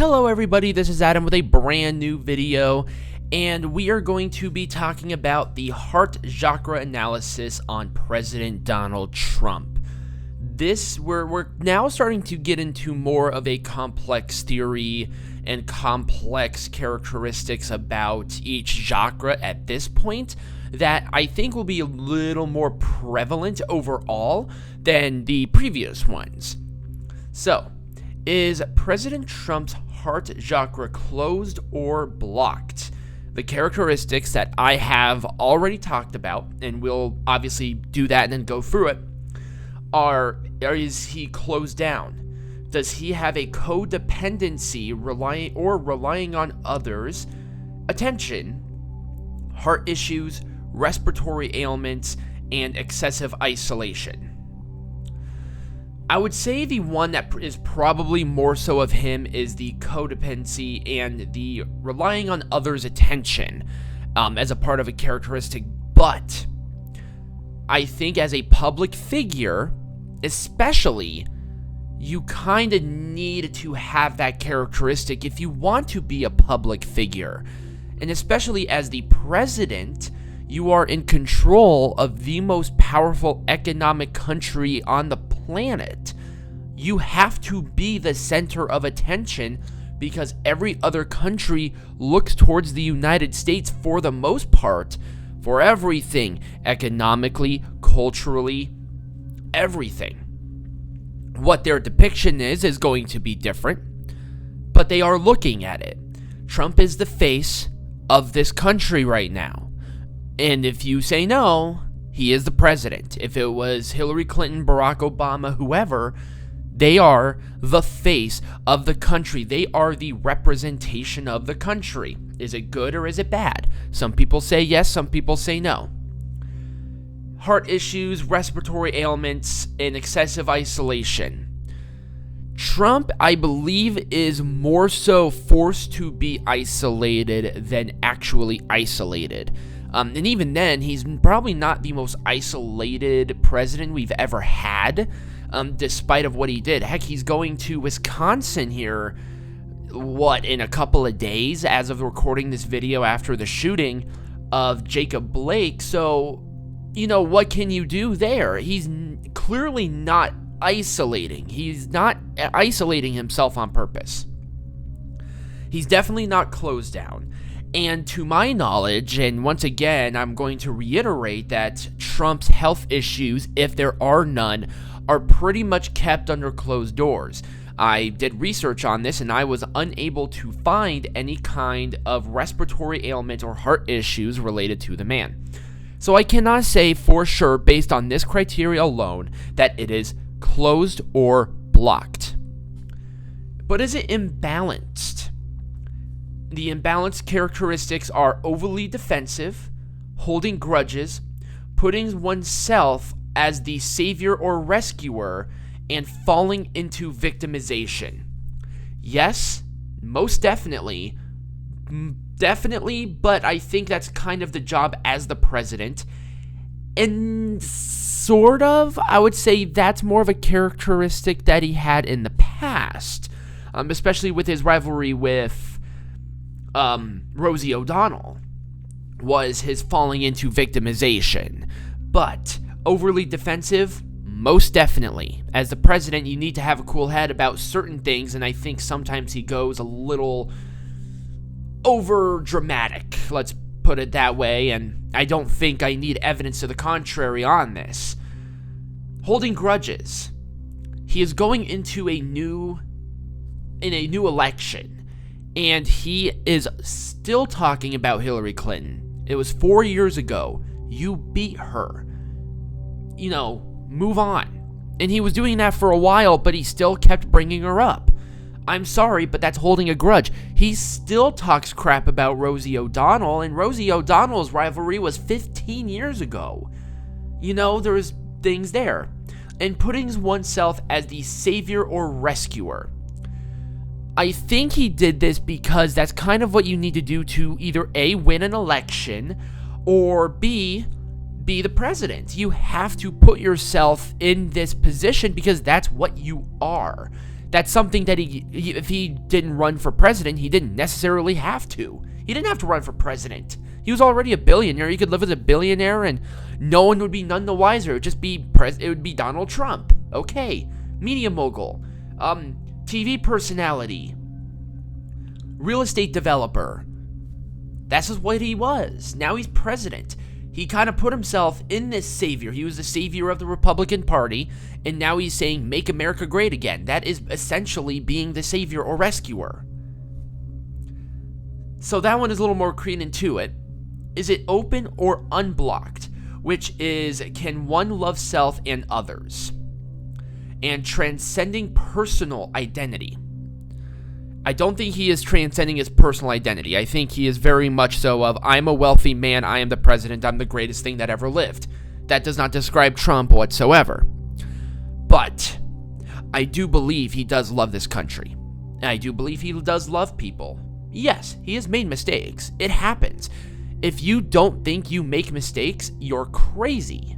Hello everybody, this is Adam with a brand new video, and we are going to be talking about the heart chakra analysis on President Donald Trump. We're now starting to get into more of a complex theory and complex characteristics about each chakra at this point that I think will be a little more prevalent overall than the previous ones. So, is President Trump's heart chakra closed or blocked? The characteristics that I have already talked about, and we'll obviously do that and then go through it, is he closed down? Does he have a codependency relying on others' attention, heart issues, respiratory ailments, and excessive isolation? I would say the one that is probably more so of him is the codependency and the relying on others' attention as a part of a characteristic. But I think as a public figure, especially, you kind of need to have that characteristic if you want to be a public figure. And especially as the president, you are in control of the most powerful economic country on the planet. You have to be the center of attention because every other country looks towards the United States for the most part for everything, economically, culturally, everything. What their depiction is going to be different, but they are looking at it. Trump is the face of this country right now. And if you say no, he is the president. If it was Hillary Clinton, Barack Obama, whoever, they are the face of the country. They are the representation of the country. Is it good or is it bad? Some people say yes, some people say no. Heart issues, respiratory ailments, and excessive isolation. Trump, I believe, is more so forced to be isolated than actually isolated. And even then, he's probably not the most isolated president we've ever had, despite of what he did. Heck, he's going to Wisconsin here, in a couple of days, as of recording this video after the shooting of Jacob Blake. So, what can you do there? He's clearly not isolating. He's not isolating himself on purpose. He's definitely not closed down. And to my knowledge, and once again, I'm going to reiterate that Trump's health issues, if there are none, are pretty much kept under closed doors. I did research on this, and I was unable to find any kind of respiratory ailment or heart issues related to the man. So I cannot say for sure, based on this criteria alone, that it is closed or blocked. But is it imbalanced? The imbalanced characteristics are overly defensive, holding grudges, putting oneself as the savior or rescuer, and falling into victimization. Yes, most definitely, but I think that's kind of the job as the president. And sort of, I would say that's more of a characteristic that he had in the past, especially with his rivalry with Rosie O'Donnell, was his falling into victimization. But overly defensive, most definitely. As the president, you need to have a cool head about certain things, and I think sometimes he goes a little over dramatic, let's put it that way, and I don't think I need evidence to the contrary on this. Holding grudges. He is going into a new election. And he is still talking about Hillary Clinton. It was 4 years ago. You beat her. Move on. And he was doing that for a while, but he still kept bringing her up. I'm sorry, but that's holding a grudge. He still talks crap about Rosie O'Donnell, and Rosie O'Donnell's rivalry was 15 years ago. There's things there. And putting oneself as the savior or rescuer. I think he did this because that's kind of what you need to do to either A, win an election, or B, be the president. You have to put yourself in this position because that's what you are. That's something that if he didn't run for president, he didn't necessarily have to. He didn't have to run for president. He was already a billionaire. He could live as a billionaire and no one would be none the wiser. It would just be it would be Donald Trump. Okay. Media mogul. TV personality. Real estate developer. That's just what he was. Now he's president. He kind of put himself in this savior. He was the savior of the Republican Party, and now he's saying, make America great again. That is essentially being the savior or rescuer. So that one is a little more credence to it. Is it open or unblocked? Which is, can one love self and others? And transcending personal identity. I don't think he is transcending his personal identity. I think he is very much so of, I'm a wealthy man, I am the president, I'm the greatest thing that ever lived. That does not describe Trump whatsoever. But I do believe he does love this country. And I do believe he does love people. Yes, he has made mistakes. It happens. If you don't think you make mistakes, you're crazy.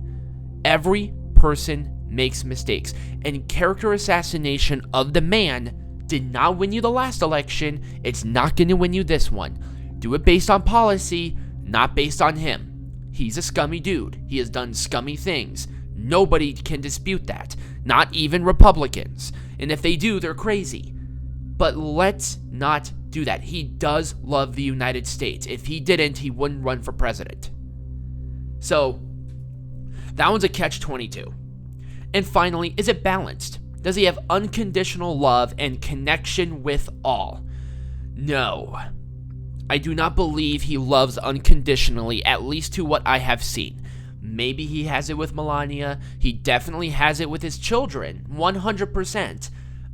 Every person makes mistakes. And character assassination of the man did not win you the last election. It's not going to win you this one. Do it based on policy, not based on him. He's a scummy dude. He has done scummy things. Nobody can dispute that. Not even Republicans. And if they do, they're crazy. But let's not do that. He does love the United States. If he didn't, he wouldn't run for president. So, that one's a catch-22. And finally, is it balanced? Does he have unconditional love and connection with all? No. I do not believe he loves unconditionally, at least to what I have seen. Maybe he has it with Melania. He definitely has it with his children. 100%.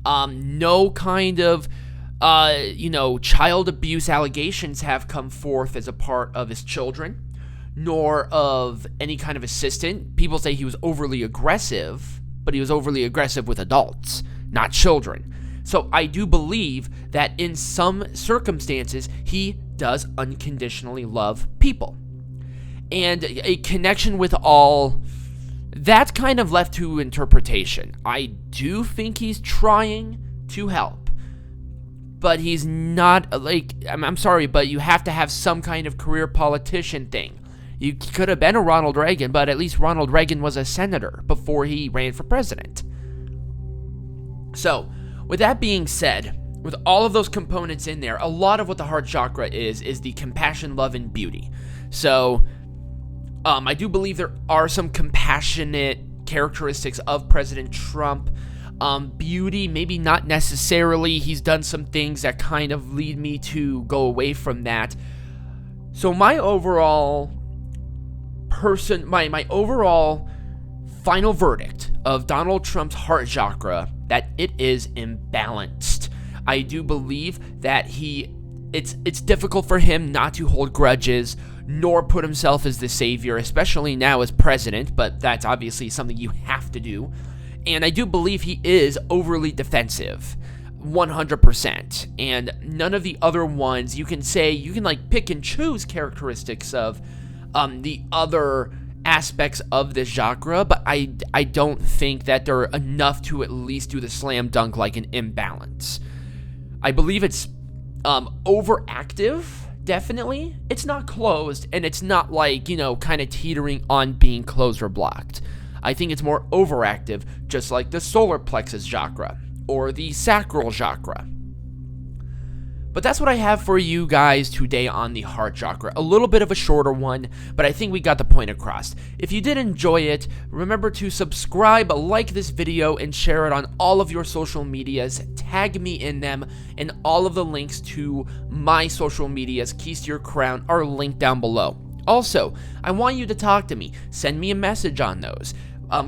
No kind of, child abuse allegations have come forth as a part of his children, nor of any kind of assistant. People say he was overly aggressive, but he was overly aggressive with adults, not children. So I do believe that in some circumstances, he does unconditionally love people. And a connection with all, that's kind of left to interpretation. I do think he's trying to help, but he's not, I'm sorry, but you have to have some kind of career politician thing. You could have been a Ronald Reagan, but at least Ronald Reagan was a senator before he ran for president. So, with that being said, with all of those components in there, a lot of what the heart chakra is the compassion, love, and beauty. So, I do believe there are some compassionate characteristics of President Trump. Beauty, maybe not necessarily. He's done some things that kind of lead me to go away from that. So my overall my overall final verdict of Donald Trump's heart chakra, that it is imbalanced. I do believe that it's difficult for him not to hold grudges, nor put himself as the savior, especially now as president, but that's obviously something you have to do. And I do believe he is overly defensive, 100%. And none of the other ones, you can pick and choose characteristics of the other aspects of this chakra, but I don't think that they're enough to at least do the slam dunk like an imbalance. I believe it's overactive, definitely. It's not closed, and it's not kind of teetering on being closed or blocked. I think it's more overactive, just like the solar plexus chakra or the sacral chakra. But that's what I have for you guys today on the heart chakra. A little bit of a shorter one, but I think we got the point across. If you did enjoy it, remember to subscribe, like this video, and share it on all of your social medias. Tag me in them, and all of the links to my social medias, Keys to Your Crown, are linked down below. Also, I want you to talk to me. Send me a message on those.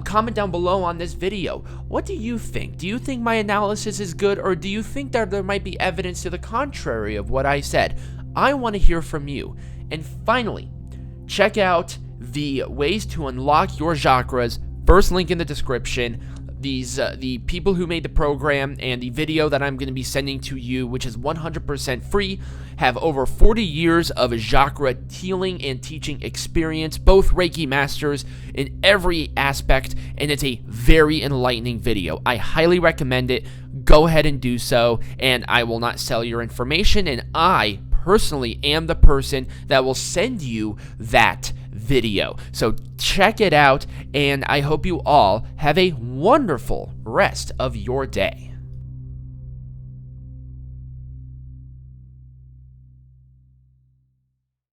Comment down below on this video. What do you think? Do you think my analysis is good, or do you think that there might be evidence to the contrary of what I said? I want to hear from you. And finally, check out the ways to unlock your chakras. First link in the description. The people who made the program and the video that I'm going to be sending to you, which is 100% free, have over 40 years of chakra healing and teaching experience, both Reiki masters in every aspect, and it's a very enlightening video. I highly recommend it. go ahead and do so, and I will not sell your information, and I personally am the person that will send you that video. So check it out, and I hope you all have a wonderful rest of your day.